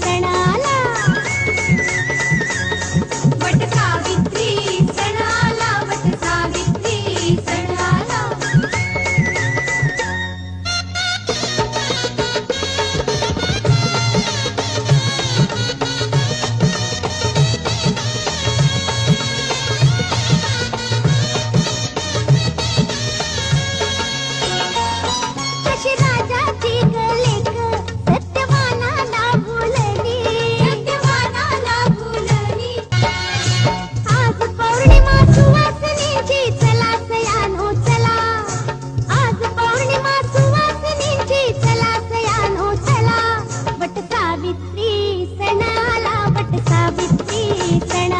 सणाला वट सावित्री सणाला वट सावित्री सणाला कशी राजाची लेक सत्यवानाला भुलली सत्यवानाला भुलली आज पौर्णिमा सुवासिनीची चला सयानो चला आज पौर्णिमा सुवासिनीची चला सयानो चला वट सावित्री सणाला वट सावित्री सणाला